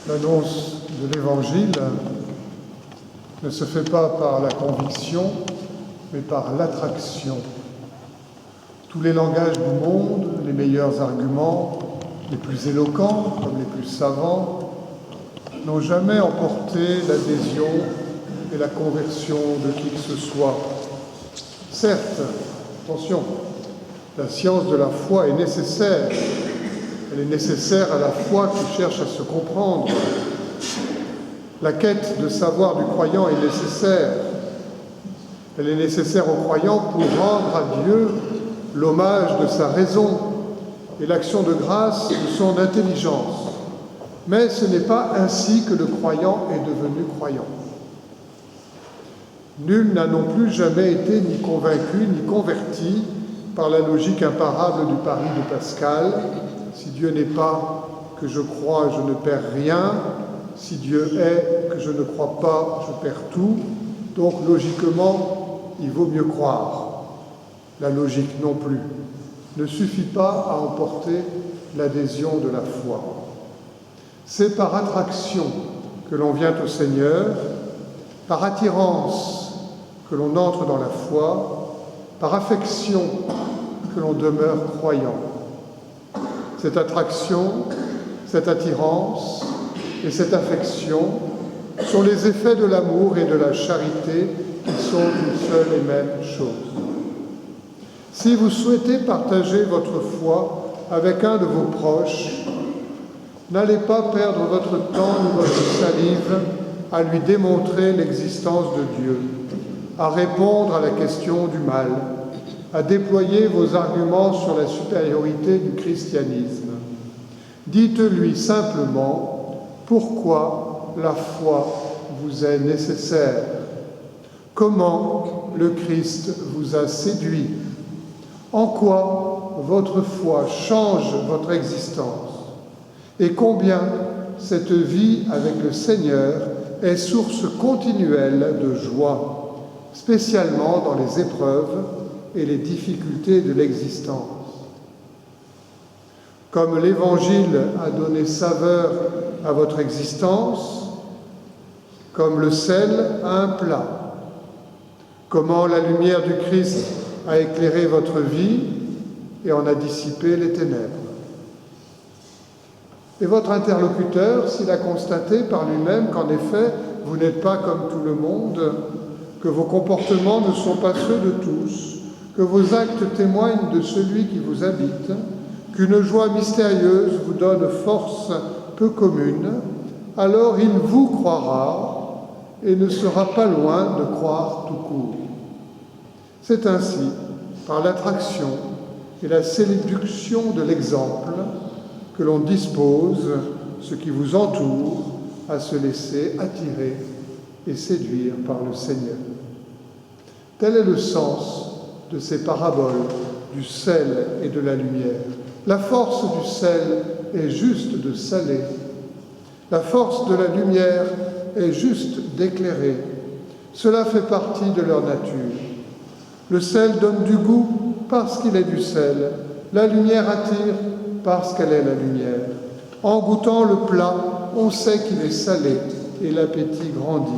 L'annonce de l'Évangile ne se fait pas par la conviction, mais par l'attraction. Tous les langages du monde, les meilleurs arguments, les plus éloquents comme les plus savants, n'ont jamais emporté l'adhésion et la conversion de qui que ce soit. Certes, attention, la science de la foi est nécessaire. Elle est nécessaire à la foi qui cherche à se comprendre. La quête de savoir du croyant est nécessaire. Elle est nécessaire au croyant pour rendre à Dieu l'hommage de sa raison et l'action de grâce de son intelligence. Mais ce n'est pas ainsi que le croyant est devenu croyant. Nul n'a non plus jamais été ni convaincu ni converti par la logique imparable du pari de Pascal. Si Dieu n'est pas, que je crois, je ne perds rien. Si Dieu est, que je ne crois pas, je perds tout. Donc, logiquement, il vaut mieux croire. La logique non plus ne suffit pas à emporter l'adhésion de la foi. C'est par attraction que l'on vient au Seigneur, par attirance que l'on entre dans la foi, par affection que l'on demeure croyant. Cette attraction, cette attirance et cette affection sont les effets de l'amour et de la charité qui sont une seule et même chose. Si vous souhaitez partager votre foi avec un de vos proches, n'allez pas perdre votre temps ni votre salive à lui démontrer l'existence de Dieu, à répondre à la question du mal, à déployer vos arguments sur la supériorité du christianisme. Dites-lui simplement pourquoi la foi vous est nécessaire, comment le Christ vous a séduit, en quoi votre foi change votre existence et combien cette vie avec le Seigneur est source continuelle de joie, spécialement dans les épreuves et les difficultés de l'existence. Comme l'Évangile a donné saveur à votre existence, comme le sel à un plat, comment la lumière du Christ a éclairé votre vie et en a dissipé les ténèbres. Et votre interlocuteur, s'il a constaté par lui-même qu'en effet, vous n'êtes pas comme tout le monde, que vos comportements ne sont pas ceux de tous, que vos actes témoignent de celui qui vous habite, qu'une joie mystérieuse vous donne force peu commune, alors il vous croira et ne sera pas loin de croire tout court. C'est ainsi, par l'attraction et la séduction de l'exemple, que l'on dispose ce qui vous entoure à se laisser attirer et séduire par le Seigneur. Tel est le sens de ces paraboles du sel et de la lumière. La force du sel est juste de saler. La force de la lumière est juste d'éclairer. Cela fait partie de leur nature. Le sel donne du goût parce qu'il est du sel. La lumière attire parce qu'elle est la lumière. En goûtant le plat, on sait qu'il est salé et l'appétit grandit.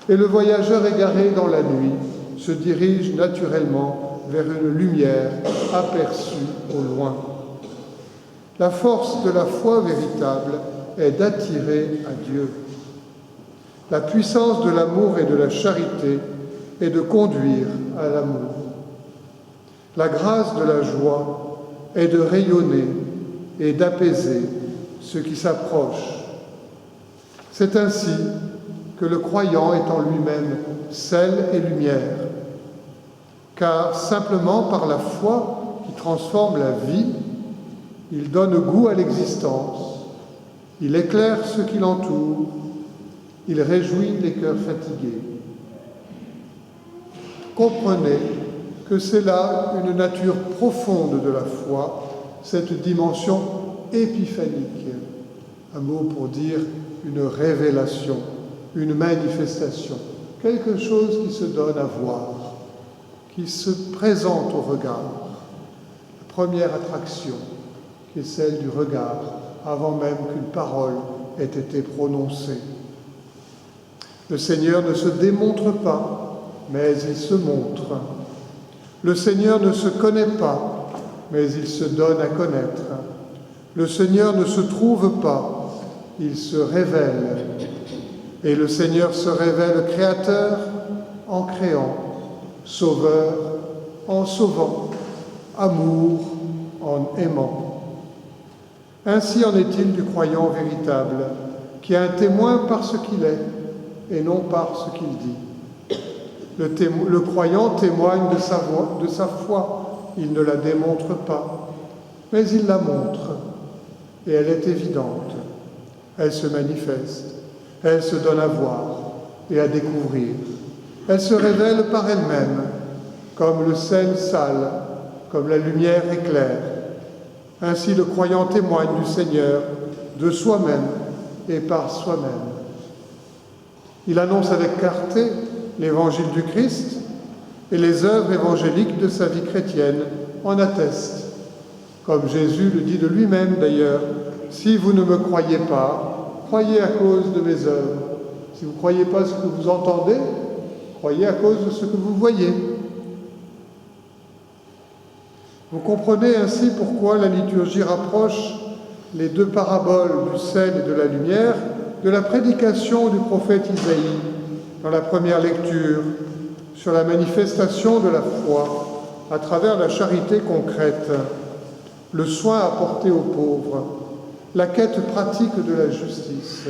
Et le voyageur égaré dans la nuit se dirige naturellement vers une lumière aperçue au loin. La force de la foi véritable est d'attirer à Dieu. La puissance de l'amour et de la charité est de conduire à l'amour. La grâce de la joie est de rayonner et d'apaiser ceux qui s'approchent. C'est ainsi que le croyant est en lui-même sel et lumière, car simplement par la foi qui transforme la vie, il donne goût à l'existence, il éclaire ceux qui l'entourent, il réjouit les cœurs fatigués. Comprenez que c'est là une nature profonde de la foi, cette dimension épiphanique, un mot pour dire une révélation, une manifestation, quelque chose qui se donne à voir, qui se présente au regard. La première attraction, qui est celle du regard, avant même qu'une parole ait été prononcé. Le Seigneur ne se démontre pas, mais il se montre. Le Seigneur ne se connaît pas, mais il se donne à connaître. Le Seigneur ne se trouve pas, il se révèle. Et le Seigneur se révèle créateur en créant, sauveur en sauvant, amour en aimant. Ainsi en est-il du croyant véritable, qui est un témoin par ce qu'il est et non par ce qu'il dit. Le croyant témoigne de sa foi, il ne la démontre pas, mais il la montre, et elle est évidente. Elle se manifeste, elle se donne à voir et à découvrir. Elle se révèle par elle-même, comme le sel sale, comme la lumière éclaire. Ainsi le croyant témoigne du Seigneur, de soi-même et par soi-même. Il annonce avec clarté l'évangile du Christ et les œuvres évangéliques de sa vie chrétienne en attestent. Comme Jésus le dit de lui-même d'ailleurs, « Si vous ne me croyez pas, croyez à cause de mes œuvres. Si vous ne croyez pas ce que vous entendez, croyez à cause de ce que vous voyez. » Vous comprenez ainsi pourquoi la liturgie rapproche les deux paraboles du sel et de la lumière de la prédication du prophète Isaïe dans la première lecture sur la manifestation de la foi à travers la charité concrète, le soin apporté aux pauvres, la quête pratique de la justice,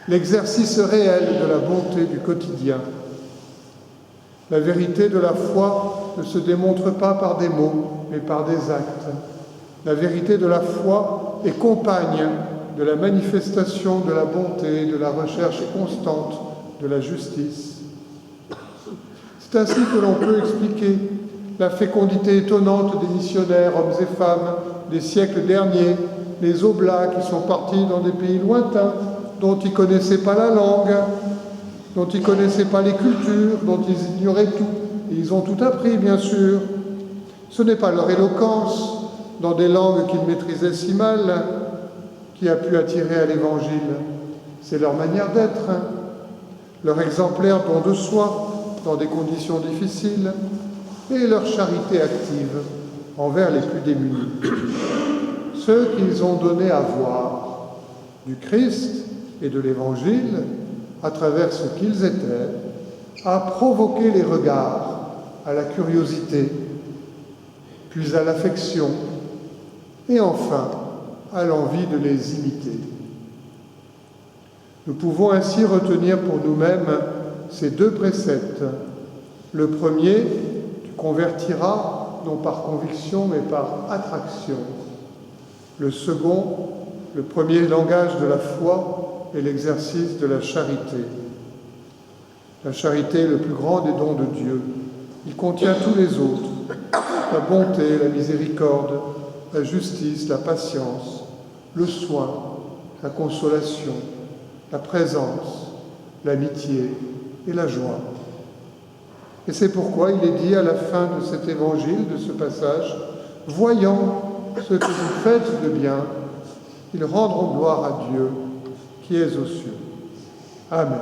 l'exercice réel de la bonté du quotidien. La vérité de la foi ne se démontre pas par des mots, mais par des actes. La vérité de la foi est compagne de la manifestation de la bonté, de la recherche constante de la justice. C'est ainsi que l'on peut expliquer la fécondité étonnante des missionnaires, hommes et femmes, des siècles derniers, les oblats qui sont partis dans des pays lointains, dont ils ne connaissaient pas la langue, dont ils ne connaissaient pas les cultures, dont ils ignoraient tout. Et ils ont tout appris, bien sûr. Ce n'est pas leur éloquence, dans des langues qu'ils maîtrisaient si mal, qui a pu attirer à l'Évangile. C'est leur manière d'être, leur exemplaire don de soi dans des conditions difficiles et leur charité active envers les plus démunis. Ce qu'ils ont donné à voir du Christ et de l'Évangile, à travers ce qu'ils étaient, a provoqué les regards à la curiosité, puis à l'affection, et enfin à l'envie de les imiter. Nous pouvons ainsi retenir pour nous-mêmes ces deux préceptes. Le premier, tu convertiras non par conviction mais par attraction. Le second, le premier langage de la foi est l'exercice de la charité. La charité est le plus grand des dons de Dieu. Il contient tous les autres, la bonté, la miséricorde, la justice, la patience, le soin, la consolation, la présence, l'amitié et la joie. Et c'est pourquoi il est dit à la fin de cet évangile, de ce passage, « Voyant ce que vous faites de bien, ils rendront gloire à Dieu qui est aux cieux. » Amen.